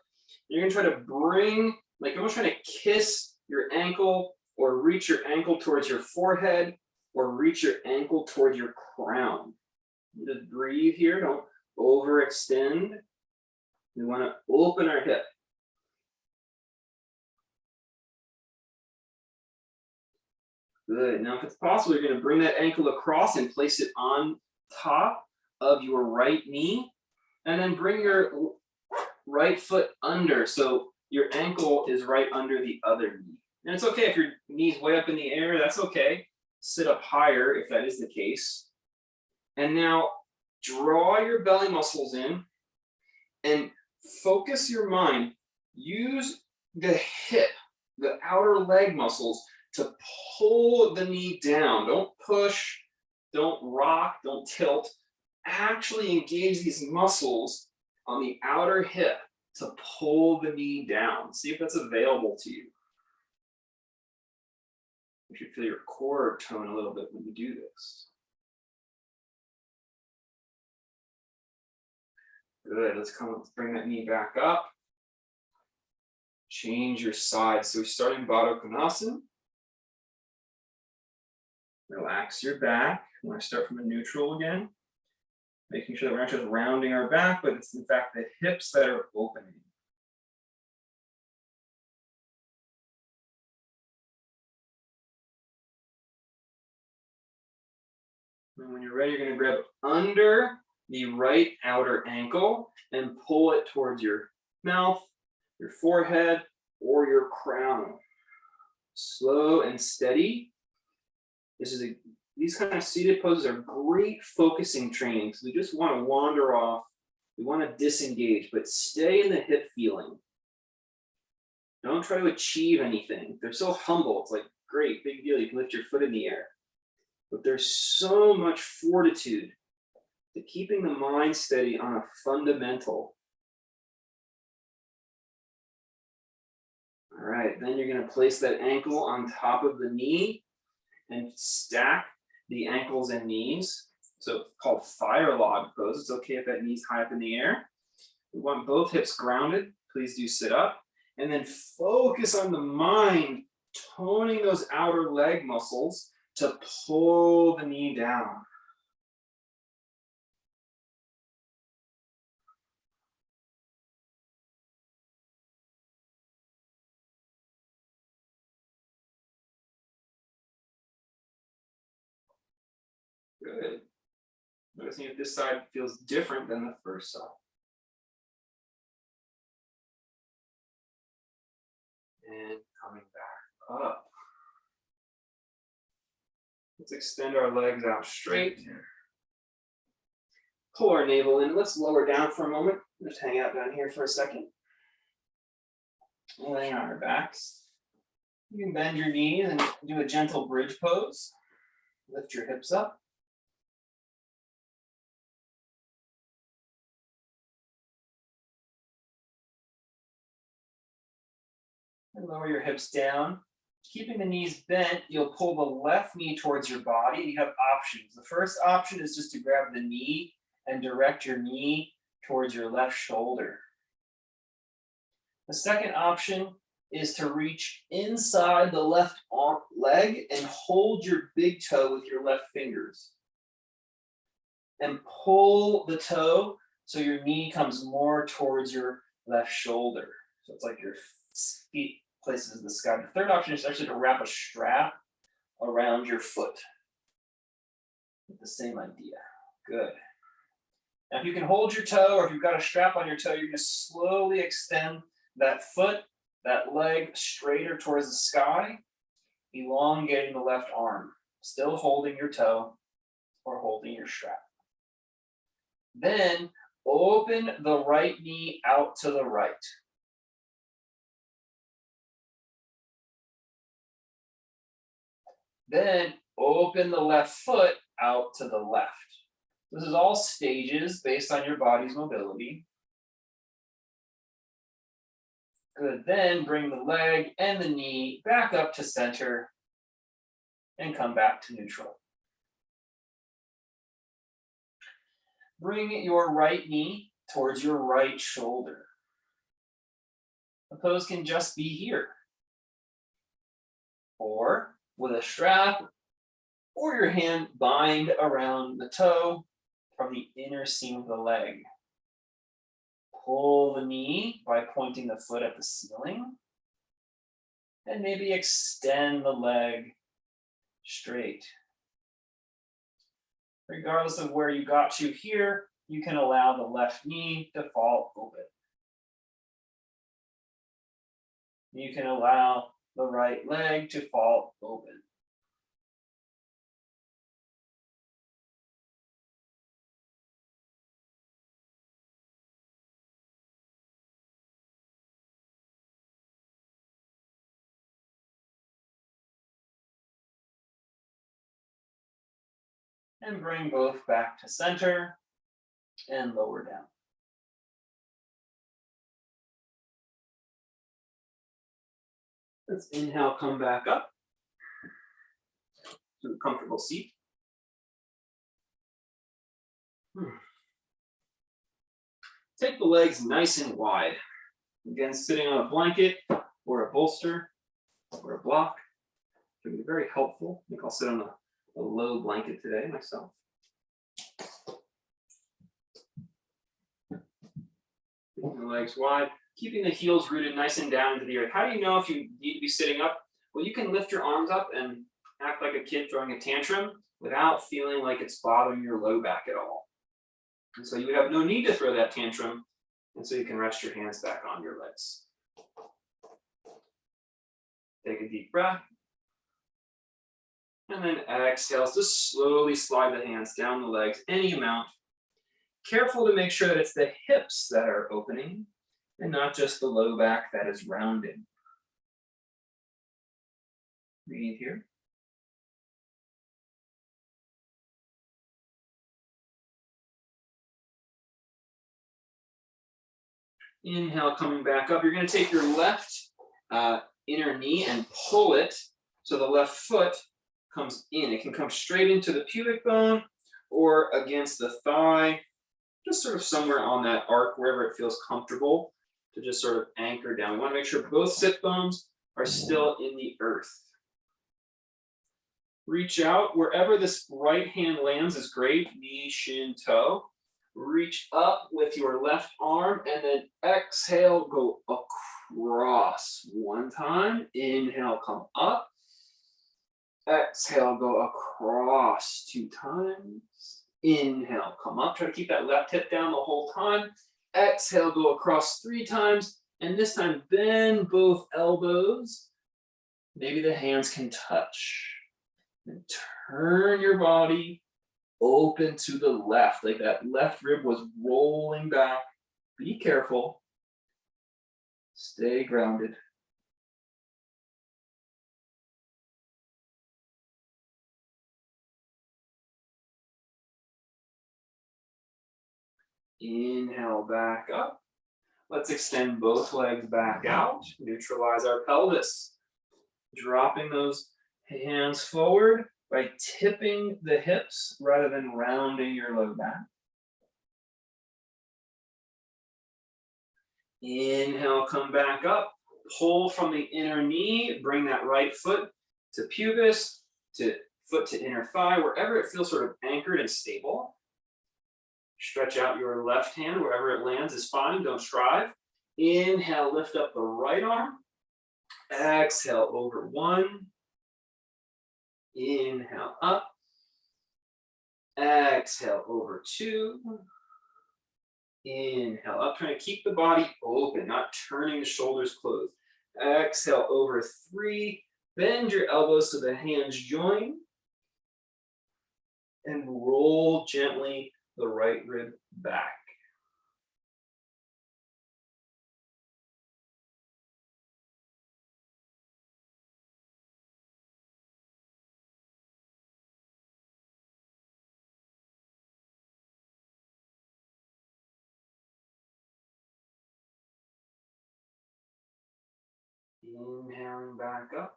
You're going to try to bring, like almost trying to kiss your ankle or reach your ankle towards your forehead, or reach your ankle toward your crown. Just breathe here, don't overextend. We want to open our hip. Good. Now, if it's possible, you're going to bring that ankle across and place it on top of your right knee, and then bring your right foot under, so your ankle is right under the other knee. And it's okay if your knee's way up in the air, that's okay. Sit up higher if that is the case. And now draw your belly muscles in and focus your mind. Use the hip, the outer leg muscles, to pull the knee down. Don't push, don't rock, don't tilt. Actually engage these muscles on the outer hip to pull the knee down. See if that's available to you. You should feel your core tone a little bit when you do this. Good, let's bring that knee back up. Change your side. So we start in Vada Kunasan. Relax your back. We want to start from a neutral again. Making sure that we're not just rounding our back, but it's in fact the hips that are opening. And when you're ready, you're going to grab under the right outer ankle and pull it towards your mouth, your forehead, or your crown. Slow and steady. These kind of seated poses are great focusing training. So we just want to wander off. We want to disengage, but stay in the hip feeling. Don't try to achieve anything. They're so humble. It's like, great, big deal. You can lift your foot in the air. But there's so much fortitude to keeping the mind steady on a fundamental. All right, then you're going to place that ankle on top of the knee and stack the ankles and knees. So it's called fire log pose. It's okay if that knee's high up in the air. We want both hips grounded. Please do sit up. And then focus on the mind, toning those outer leg muscles to pull the knee down. Good. Noticing if this side feels different than the first side. And coming back up. Let's extend our legs out straight. Pull our navel in. Let's lower down for a moment. Just hang out down here for a second. Laying on our backs. You can bend your knees and do a gentle bridge pose. Lift your hips up. And lower your hips down. Keeping the knees bent, you'll pull the left knee towards your body. You have options. The first option is just to grab the knee and direct your knee towards your left shoulder. The second option is to reach inside the left leg and hold your big toe with your left fingers. And pull the toe so your knee comes more towards your left shoulder. So it's like your feet places in the sky. The third option is actually to wrap a strap around your foot. The same idea. Good. Now, if you can hold your toe, or if you've got a strap on your toe, you're going to slowly extend that foot, that leg straighter towards the sky, elongating the left arm, still holding your toe or holding your strap. Then open the right knee out to the right. Then open the left foot out to the left. This is all stages based on your body's mobility. Good, then bring the leg and the knee back up to center and come back to neutral. Bring your right knee towards your right shoulder. The pose can just be here. or with a strap or your hand bind around the toe from the inner seam of the leg. Pull the knee by pointing the foot at the ceiling, and maybe extend the leg straight. Regardless of where you got to here, you can allow the left knee to fall open. You can allow the right leg to fall open. And bring both back to center and lower down. Let's inhale, come back up to a comfortable seat. Take the legs nice and wide. Again, sitting on a blanket or a bolster or a block can be very helpful. I think I'll sit on a low blanket today myself. Keeping the legs wide, keeping the heels rooted nice and down into the earth. How do you know if you need to be sitting up? Well, you can lift your arms up and act like a kid throwing a tantrum without feeling like it's bothering your low back at all. And so you have no need to throw that tantrum, and so you can rest your hands back on your legs. Take a deep breath. And then exhale, just slowly slide the hands down the legs, any amount. Careful to make sure that it's the hips that are opening and not just the low back that is rounding. Breathe here. Inhale, coming back up. You're going to take your left inner knee and pull it so the left foot comes in. It can come straight into the pubic bone or against the thigh, just sort of somewhere on that arc, wherever it feels comfortable to just sort of anchor down. We want to make sure both sit bones are still in the earth. Reach out wherever this right hand lands is great, knee, shin, toe. Reach up with your left arm and then exhale, go across one time. Inhale, come up. Exhale, go across 2 times. Inhale, come up. Try to keep that left hip down the whole time. Exhale, go across 3 times. And this time, bend both elbows. Maybe the hands can touch. And turn your body open to the left, like that left rib was rolling back. Be careful. Stay grounded. Inhale, back up. Let's extend both legs back out. Neutralize our pelvis. Dropping those hands forward by tipping the hips rather than rounding your low back. Inhale, come back up. Pull from the inner knee. Bring that right foot to pubis, to foot to inner thigh, wherever it feels sort of anchored and stable. Stretch out your left hand, wherever it lands is fine, don't strive. Inhale, lift up the right arm. Exhale, over 1. Inhale, up. Exhale, over 2. Inhale, up. Trying to keep the body open, not turning the shoulders closed. Exhale, over 3. Bend your elbows so the hands join. And roll gently the right rib back. Inhaling back up.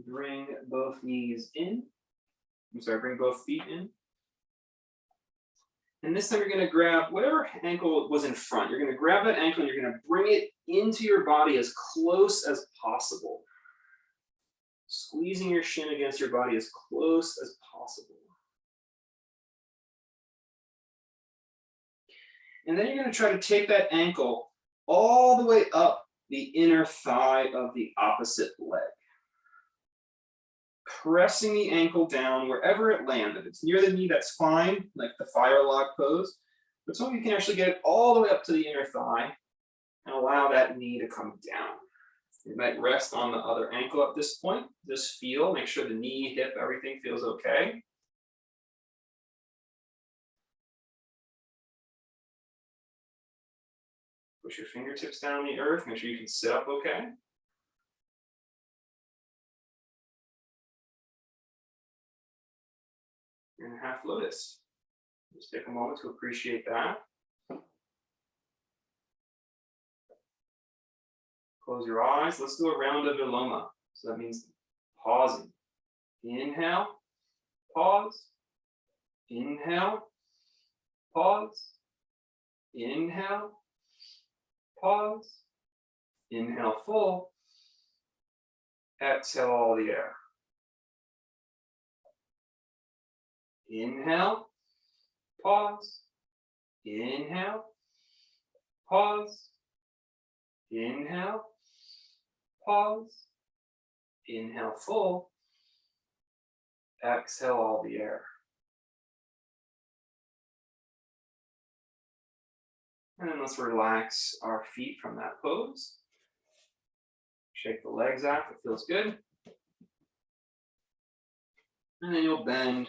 Bring both knees in. Bring both feet in. And this time you're going to grab whatever ankle was in front. You're going to grab that ankle and you're going to bring it into your body as close as possible. squeezing your shin against your body as close as possible. And then you're going to try to take that ankle all the way up the inner thigh of the opposite leg. Pressing the ankle down wherever it lands. If it's near the knee, that's fine, like the fire log pose. But some of you can actually get it all the way up to the inner thigh and allow that knee to come down. You might rest on the other ankle at this point. Just feel, make sure the knee, hip, everything feels okay. Push your fingertips down on the earth. Make sure you can sit up okay. You're in half lotus. Just take a moment to appreciate that. Close your eyes. Let's do a round of Viloma. So that means pausing. Inhale, pause. Inhale, pause. Inhale, pause. Inhale full. Exhale all the air. Inhale, pause. Inhale, pause. Inhale, pause. Inhale full. Exhale all the air. And then let's relax our feet from that pose. Shake the legs out if it feels good. And then you'll bend.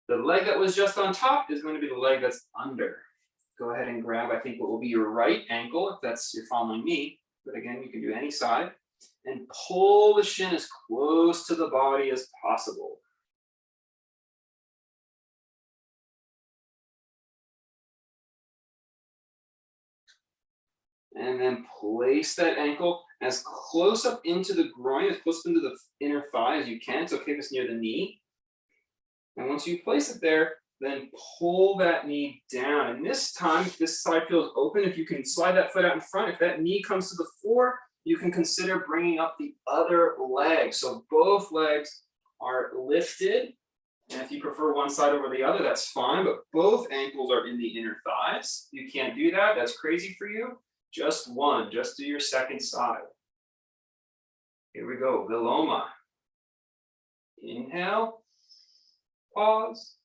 The leg that was just on top is going to be the leg that's under. Go ahead and grab, I think, what will be your right ankle, if that's you're following me. But again, you can do any side. And pull the shin as close to the body as possible. And then place that ankle as close up into the groin, as close into the inner thigh as you can. It's okay if it's near the knee. And once you place it there, then pull that knee down. And this time, if this side feels open, if you can slide that foot out in front, if that knee comes to the floor, you can consider bringing up the other leg. So both legs are lifted. And if you prefer one side over the other, that's fine. But both ankles are in the inner thighs. You can't do that. That's crazy for you. Just one. Just do your second side. Here we go. Viloma. Inhale. Pause.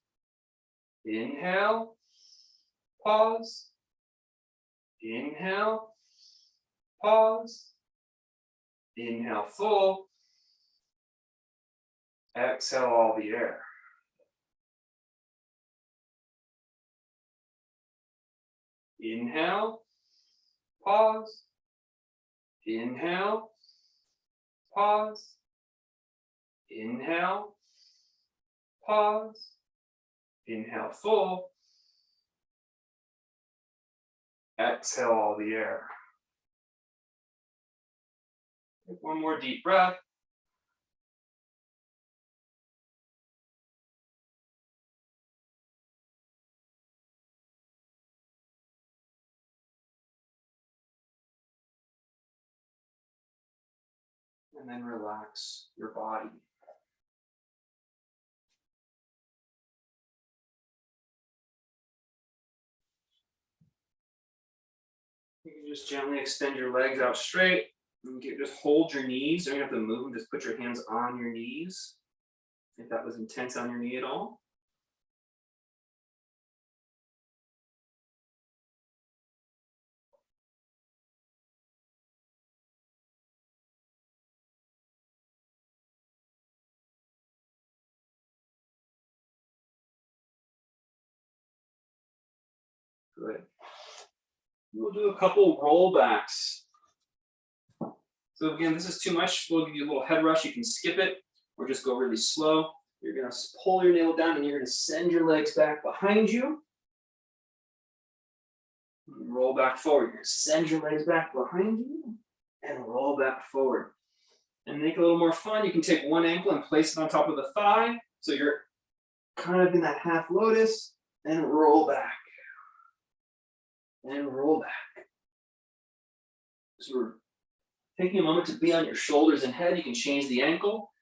Inhale. Pause. Inhale. Pause. Inhale full. Exhale all the air. Inhale. Pause. Inhale. Pause. Inhale. Pause. Inhale full. Exhale all the air. Take one more deep breath. And then relax your body. You can just gently extend your legs out straight. And just hold your knees. You don't have to move them. Just put your hands on your knees. If that was intense on your knee at all. Good. We'll do a couple rollbacks. So again, this is too much. We'll give you a little head rush. You can skip it or just go really slow. You're going to pull your navel down and you're going to send your legs back behind you. Roll back forward. You're going to send your legs back behind you and roll back forward. And make it a little more fun. You can take one ankle and place it on top of the thigh. So you're kind of in that half lotus and roll back. And roll back. So we're taking a moment to be on your shoulders and head. You can change the ankle.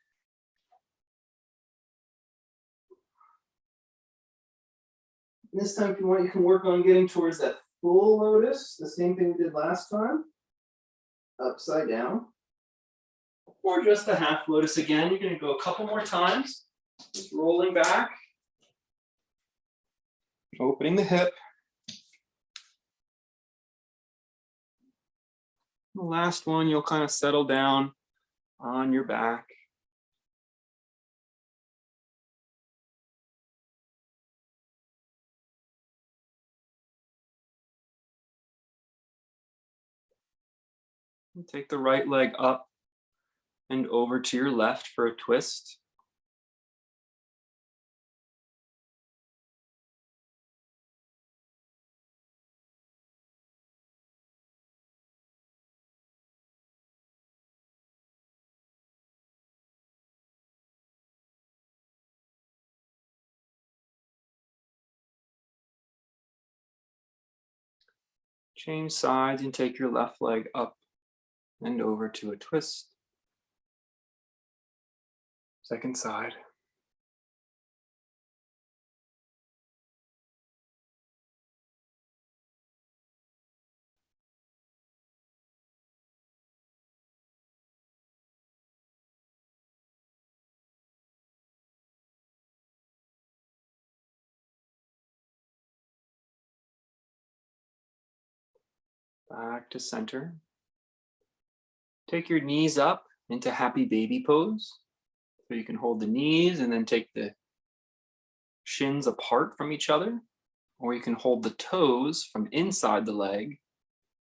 This time, if you want, you can work on getting towards that full lotus, the same thing we did last time, upside down. Or just the half lotus again. You're going to go a couple more times, just rolling back, opening the hip. The last one, you'll kind of settle down on your back. And take the right leg up and over to your left for a twist. Change sides and take your left leg up and over to a twist. Second side. Back to center. Take your knees up into happy baby pose. So you can hold the knees and then take the shins apart from each other, or you can hold the toes from inside the leg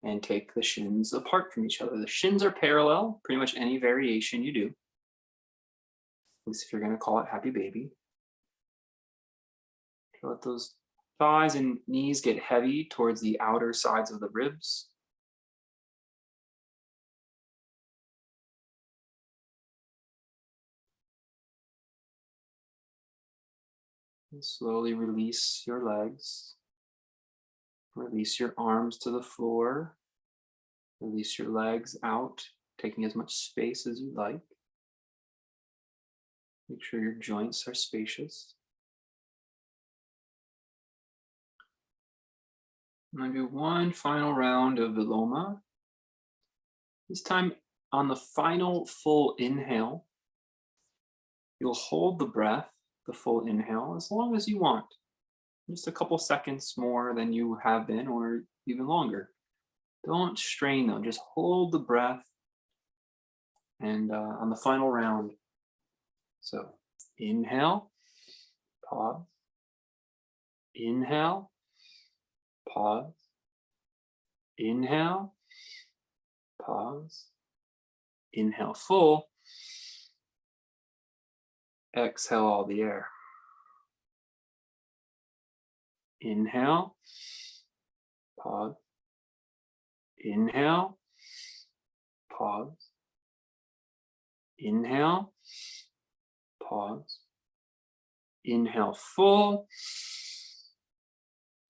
and take the shins apart from each other. The shins are parallel, pretty much any variation you do. At least if you're going to call it happy baby. Let those thighs and knees get heavy towards the outer sides of the ribs. And slowly release your legs. Release your arms to the floor. Release your legs out, taking as much space as you like. Make sure your joints are spacious. I'm going to do one final round of Viloma. This time on the final full inhale, you'll hold the breath, the full inhale, as long as you want. Just a couple seconds more than you have been, or even longer. Don't strain though, just hold the breath. And on the final round, so inhale, pause, inhale, pause, inhale, pause, inhale full, exhale all the air. Inhale, pause, inhale, pause, inhale, pause, inhale full,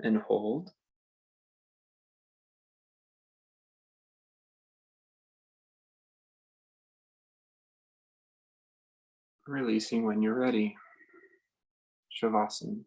and hold. Releasing when you're ready. Shavasana.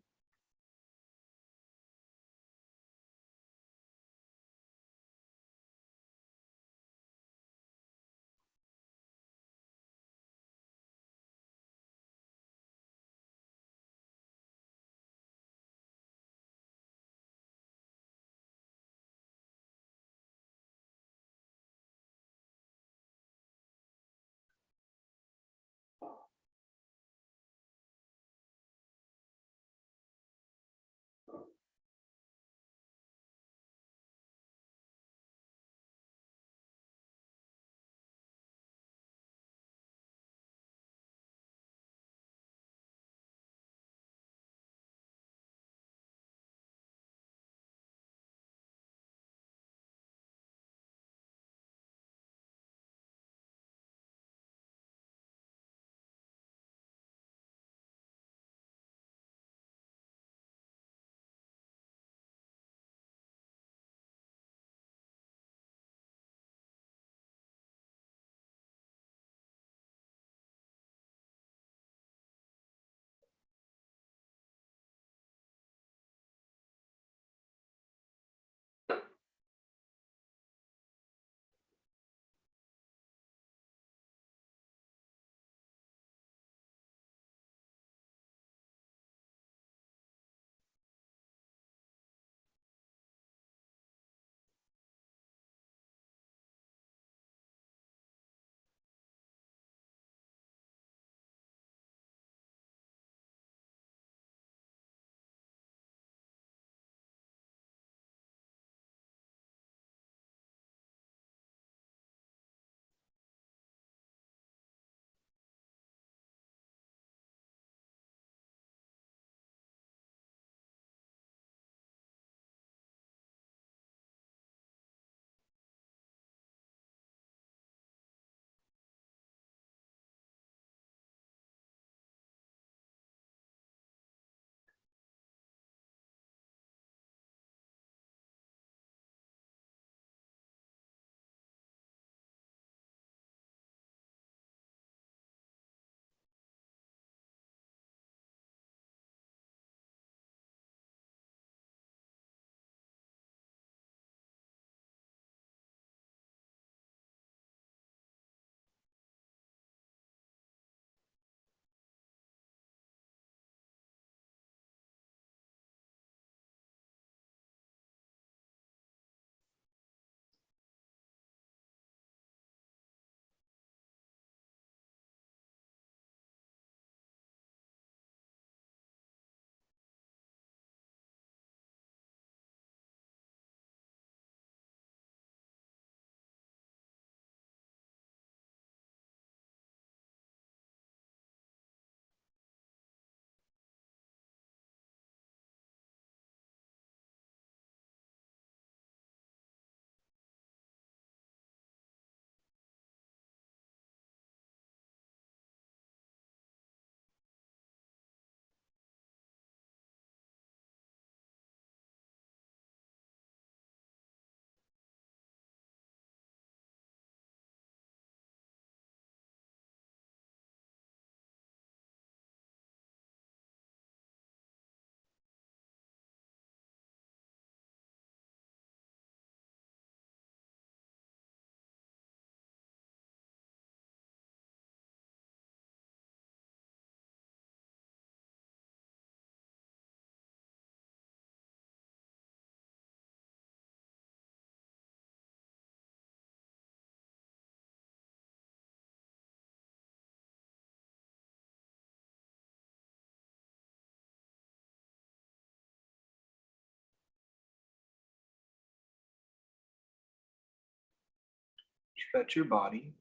Stretch your body.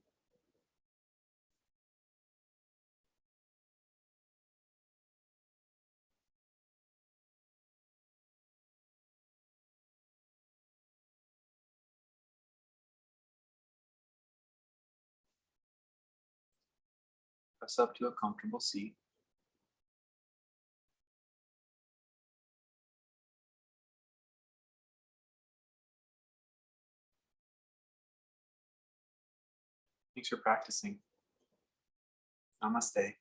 Press up to a comfortable seat. Thanks for practicing. Namaste.